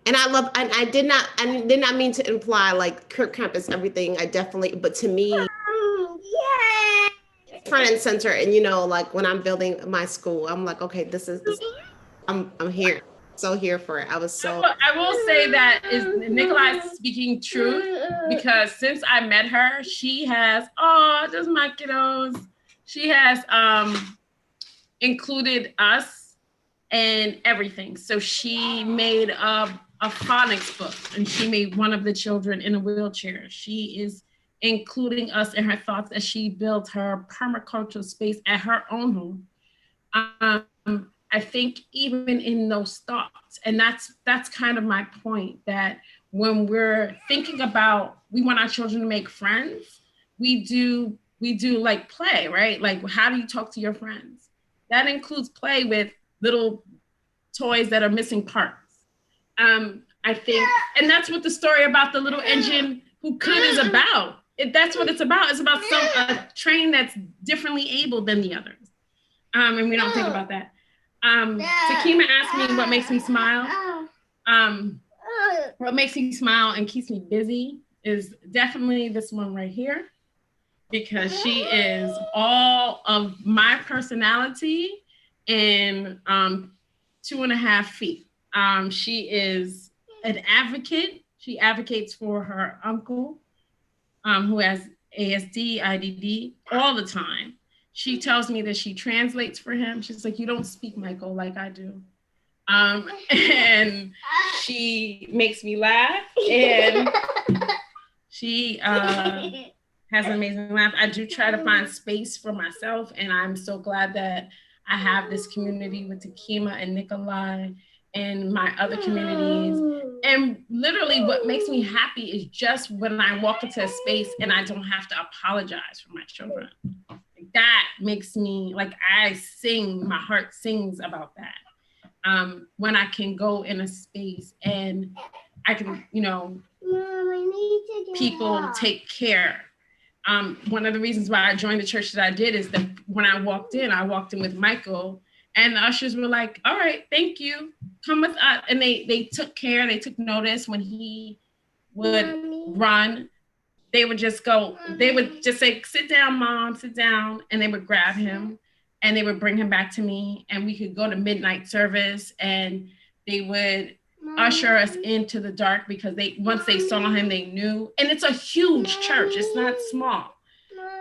And I did not mean to imply like Kirk Campus, everything. I definitely, but to me, front and center. And you know, like when I'm building my school, I'm like, okay, this I'm here, so here for it. I was so. I will say that is Nikolai speaking truth, because since I met her, she has, just my kiddos. She has included us and everything. So she made a phonics book, and she made one of the children in a wheelchair. She is including us in her thoughts as she built her permaculture space at her own home. I think even in those thoughts, and that's kind of my point, that when we're thinking about, we want our children to make friends, we do like play, right? Like, how do you talk to your friends? That includes play with little toys that are missing parts. I think, and that's what the story about the little engine who could is about. That's what it's about. It's about a train that's differently able than the others. And we don't think about that. Takima asked me what makes me smile. What makes me smile and keeps me busy is definitely this one right here, because she is all of my personality in 2.5 feet. She is an advocate. She advocates for her uncle, who has ASD, IDD all the time. She tells me that she translates for him. She's like, you don't speak Michael like I do. And she makes me laugh, and she has an amazing laugh. I do try to find space for myself, and I'm so glad that I have this community with Takima and Nikolai and my other communities. And literally what makes me happy is just when I walk into a space and I don't have to apologize for my children. That makes me, like, I sing, my heart sings about that. When I can go in a space and I can, people take care. One of the reasons why I joined the church that I did is that when I walked in with Michael, and the ushers were like, all right, thank you, come with us. And they took care, they took notice when he would run. They would just say, sit down, Mom, sit down. And they would grab him and they would bring him back to me, and we could go to midnight service, and they would usher us into the dark, because once they saw him, they knew. And it's a huge church, it's not small.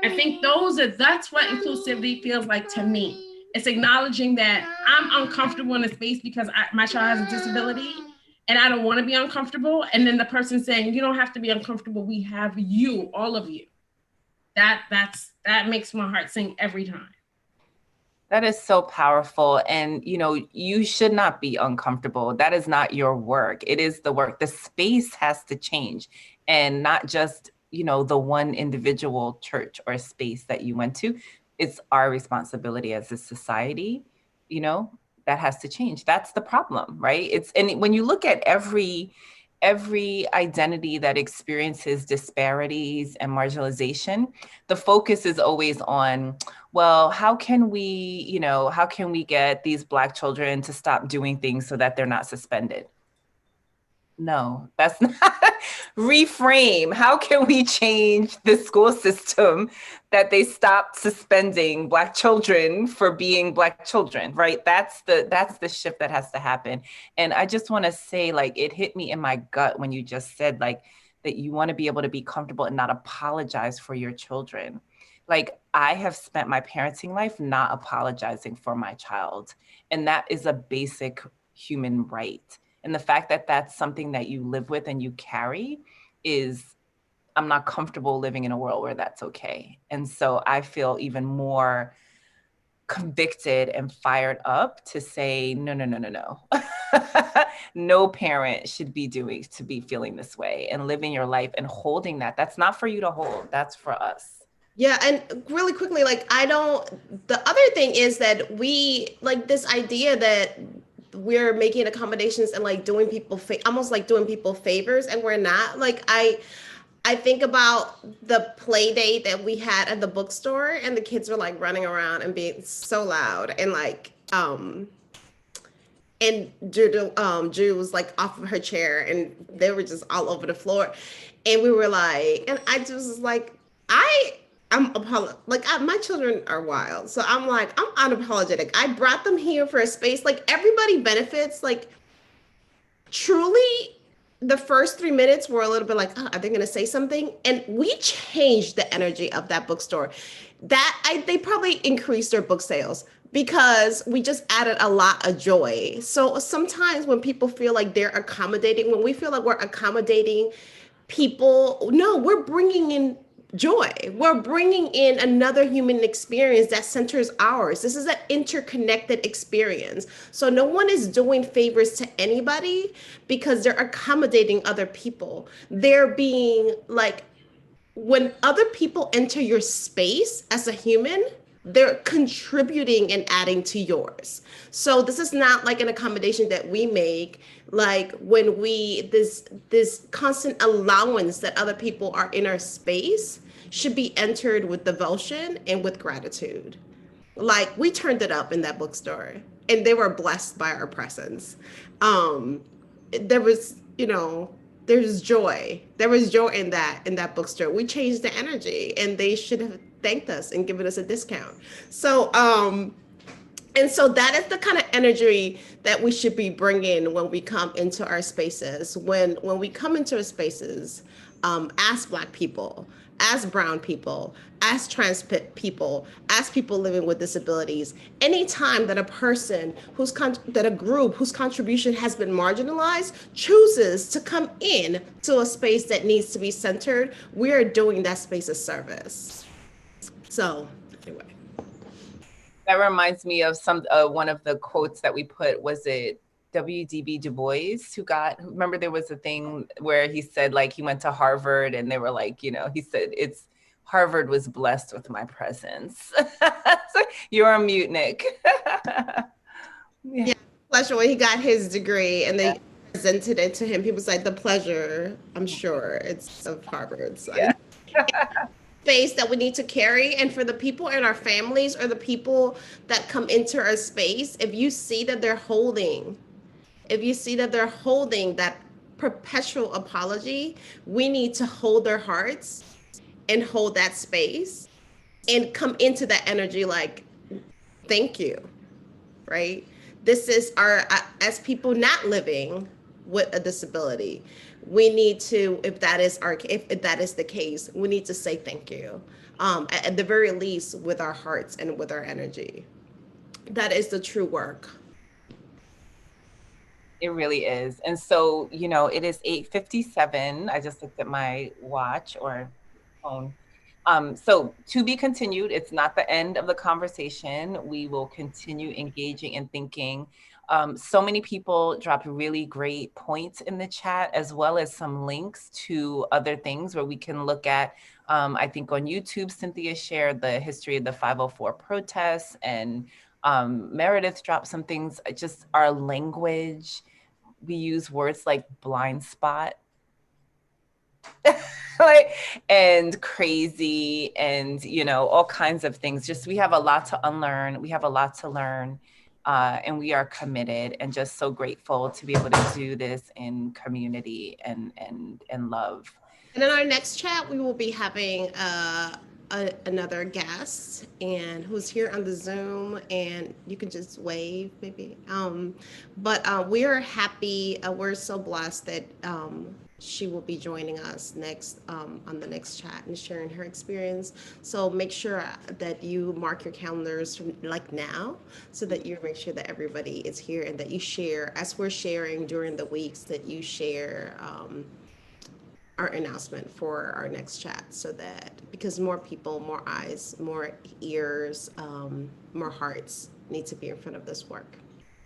I think that's what inclusivity feels like to me. It's acknowledging that I'm uncomfortable in a space because my child has a disability and I don't want to be uncomfortable. And then the person saying, you don't have to be uncomfortable. We have you, all of you. That makes my heart sing every time. That is so powerful. And, you should not be uncomfortable. That is not your work. It is the work. The space has to change, and not just, the one individual church or space that you went to. It's our responsibility as a society, that has to change. That's the problem, right? And when you look at every identity that experiences disparities and marginalization, the focus is always on, well, how can we get these Black children to stop doing things so that they're not suspended? No, that's not. Reframe. How can we change the school system that they stop suspending Black children for being Black children, right? That's the shift that has to happen. And I just want to say, like, it hit me in my gut when you just said, like, that you want to be able to be comfortable and not apologize for your children. Like, I have spent my parenting life not apologizing for my child. And that is a basic human right. And the fact that that's something that you live with and you carry is, I'm not comfortable living in a world where that's okay. And so I feel even more convicted and fired up to say, no. No parent should be feeling this way and living your life and holding that. That's not for you to hold. That's for us. Yeah. And really quickly, the other thing is that we, like, this idea that we're making accommodations and like doing people almost like doing people favors, and we're not. Like, I I think about the play date that we had at the bookstore, and the kids were like running around and being so loud, and like and Drew was like off of her chair, and they were just all over the floor, and we were like, and I just was like, my children are wild, so I'm like, I'm unapologetic. I brought them here for a space, like everybody benefits, like truly. The first 3 minutes were a little bit like, oh, are they going to say something? And we changed the energy of that bookstore. They probably increased their book sales because we just added a lot of joy. So sometimes when people feel like they're accommodating, when we feel like we're accommodating people, no, we're bringing in joy. We're bringing in another human experience that centers ours. This is an interconnected experience. So no one is doing favors to anybody because they're accommodating other people. They're being like, when other people enter your space as a human, they're contributing and adding to yours. So this is not like an accommodation that we make, like when we this constant allowance that other people are in our space should be entered with devotion and with gratitude. Like we turned it up in that bookstore, and they were blessed by our presence. There was, there's joy. There was joy in that bookstore. We changed the energy, and they should have thanked us and given us a discount. So and so that is the kind of energy that we should be bringing when we come into our spaces. When we come into our spaces, as Black people, as brown people, as trans people, as people living with disabilities, anytime that a person that a group whose contribution has been marginalized chooses to come in to a space that needs to be centered, we are doing that space a service. So anyway. That reminds me of one of the quotes that we put. Was it W.D.B. Du Bois remember there was a thing where he said like he went to Harvard, and they were like, he said Harvard was blessed with my presence. So you're a mute, Nick. Yeah, pleasure when he got his degree and they presented it to him. He was like, the pleasure, I'm sure it's of Harvard. So Yeah. Space that we need to carry, and for the people in our families or the people that come into our space, if you see that they're holding that perpetual apology, we need to hold their hearts and hold that space and come into that energy like, thank you, right? This is as people not living with a disability, we need to, if that is the case, we need to say thank you, at the very least with our hearts and with our energy. That is the true work. It really is. And so, it is 8:57. I just looked at my watch or phone. So to be continued, it's not the end of the conversation. We will continue engaging and thinking. So many people dropped really great points in the chat, as well as some links to other things where we can look at. I think on YouTube, Cynthia shared the history of the 504 protests, and Meredith dropped some things, just our language. We use words like blind spot and crazy, and all kinds of things. Just we have a lot to unlearn. We have a lot to learn, and we are committed and just so grateful to be able to do this in community and love. And in our next chat, we will be having another guest, and who's here on the Zoom, and you can just wave maybe. But we are happy. We're so blessed that she will be joining us next on the next chat and sharing her experience. So make sure that you mark your calendars from like now, so that you make sure that everybody is here and that you share, as we're sharing during the weeks, that you share our announcement for our next chat, so that, because more people, more eyes, more ears, more hearts need to be in front of this work.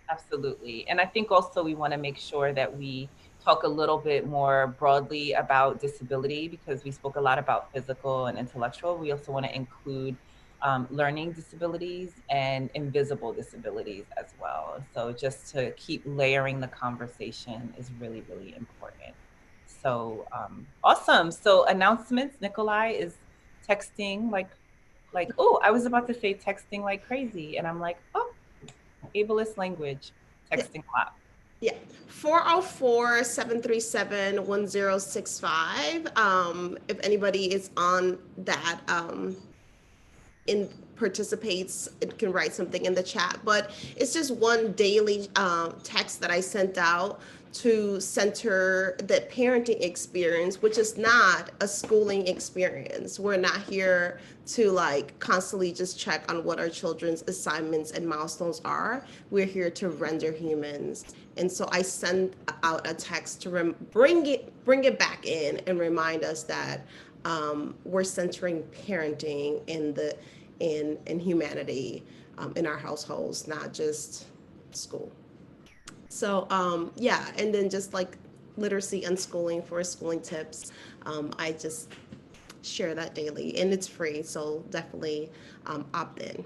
Absolutely. And I think also we want to make sure that we talk a little bit more broadly about disability, because we spoke a lot about physical and intellectual. We also want to include learning disabilities and invisible disabilities as well. So just to keep layering the conversation is really, really important. So awesome. So announcements, Nikolai is texting like, oh, I was about to say texting like crazy. And I'm like, oh, ableist language, texting a lot. Yeah, 404-737-1065. If anybody is on that, in participates, it can write something in the chat. But it's just one daily text that I sent out to center the parenting experience, which is not a schooling experience. We're not here to like constantly just check on what our children's assignments and milestones are. We're here to render humans. And so I send out a text to bring it back in and remind us that we're centering parenting in humanity in our households, not just school. So yeah, and then just like literacy unschooling for schooling tips, I just share that daily, and it's free, so definitely opt in.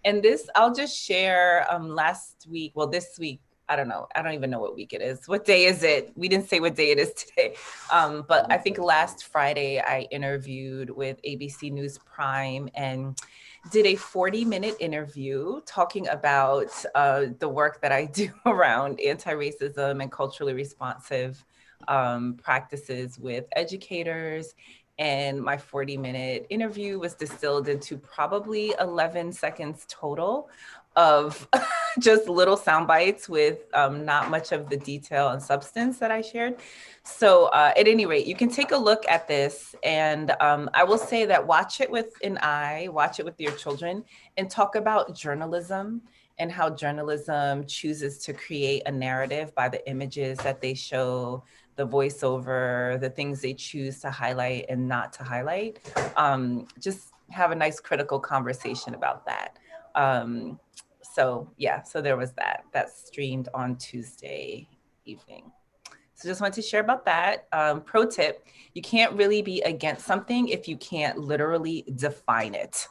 And this, I'll just share last week, well, this week, I don't know. I don't even know what week it is. What day is it? We didn't say what day it is today. But I think last Friday, I interviewed with ABC News Prime and did a 40-minute interview talking about the work that I do around anti-racism and culturally responsive practices with educators. And my 40-minute interview was distilled into probably 11 seconds total of just little sound bites with not much of the detail and substance that I shared. So at any rate, you can take a look at this, and I will say that watch it with an eye, watch it with your children, and talk about journalism and how journalism chooses to create a narrative by the images that they show, the voiceover, the things they choose to highlight and not to highlight. Just have a nice critical conversation about that. So yeah, so there was that. That's streamed on Tuesday evening. So just wanted to share about that. Pro tip, you can't really be against something if you can't literally define it.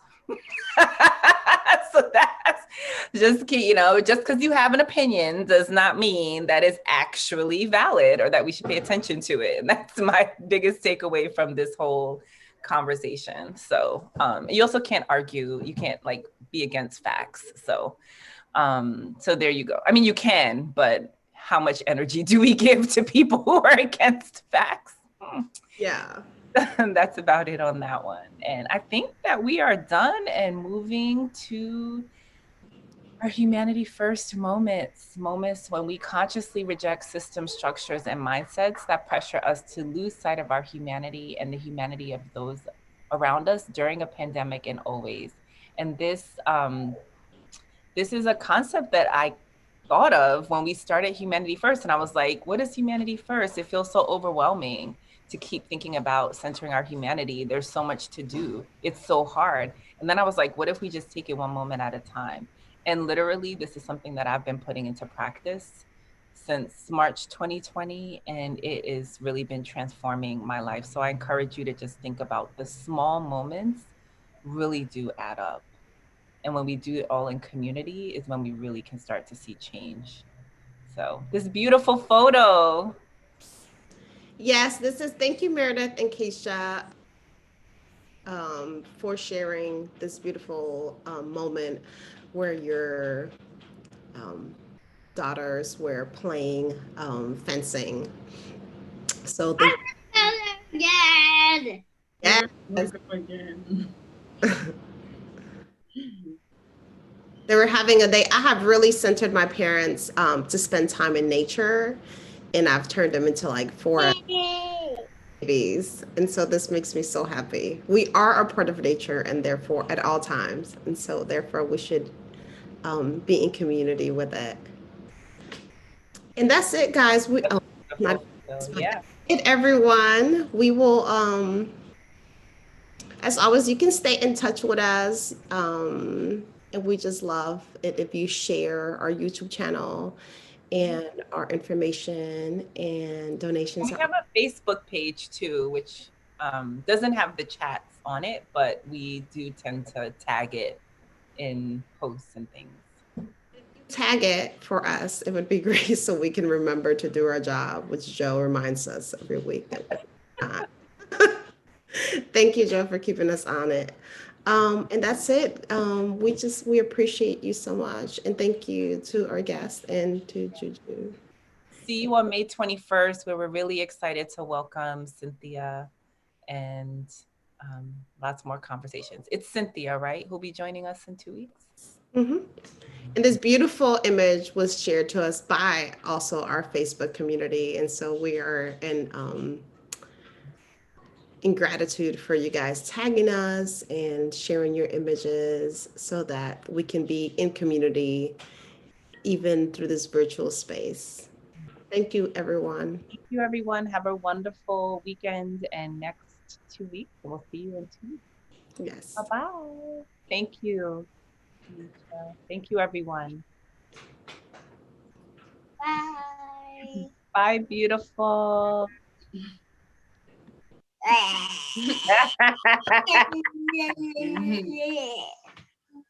So that's just, just because you have an opinion does not mean that it's actually valid or that we should pay attention to it. And that's my biggest takeaway from this whole conversation. So you also can't argue, you can't like be against facts. So there you go. I mean, you can, but how much energy do we give to people who are against facts? Yeah. That's about it on that one. And I think that we are done and moving to our humanity first moments when we consciously reject system structures and mindsets that pressure us to lose sight of our humanity and the humanity of those around us during a pandemic and always. And this is a concept that I thought of when we started Humanity First. And I was like, what is humanity first? It feels so overwhelming to keep thinking about centering our humanity. There's so much to do. It's so hard. And then I was like, what if we just take it one moment at a time? And literally, this is something that I've been putting into practice since March 2020, and it has really been transforming my life. So I encourage you to just think about the small moments really do add up. And when we do it all in community is when we really can start to see change. So this beautiful photo. Yes, thank you, Meredith and Keisha, for sharing this beautiful moment where your daughters were playing fencing. So Again. yes. Again. They were having a day. I have really centered my parents to spend time in nature, and I've turned them into like 4 babies. And so this makes me so happy. We are a part of nature, and therefore at all times. And so therefore we should be in community with it. And that's it, guys. Yeah. Everyone, we will as always, you can stay in touch with us. And we just love it if you share our YouTube channel and our information and donations. We have a Facebook page too, which doesn't have the chats on it, but we do tend to tag it in posts and things. tag it for us, it would be great so we can remember to do our job, which Joe reminds us every week that we're not. Thank you, Joe, for keeping us on it. And that's it. We appreciate you so much. And thank you to our guests and to Juju. See you on May 21st, where we're really excited to welcome Cynthia and lots more conversations. It's Cynthia, right? Who'll be joining us in 2 weeks. Mm-hmm. And this beautiful image was shared to us by also our Facebook community. And so we are in gratitude for you guys tagging us and sharing your images so that we can be in community even through this virtual space. Thank you, everyone. Thank you, everyone. Have a wonderful weekend and next 2 weeks. We'll see you in 2 weeks. Yes. Bye-bye. Thank you. Thank you, everyone. Bye. Bye, beautiful.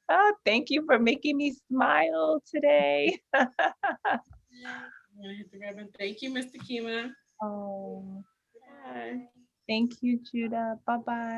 Oh, thank you for making me smile today. Thank you, Mr. Kima. Oh, Bye. thank you, Judah. Bye-bye.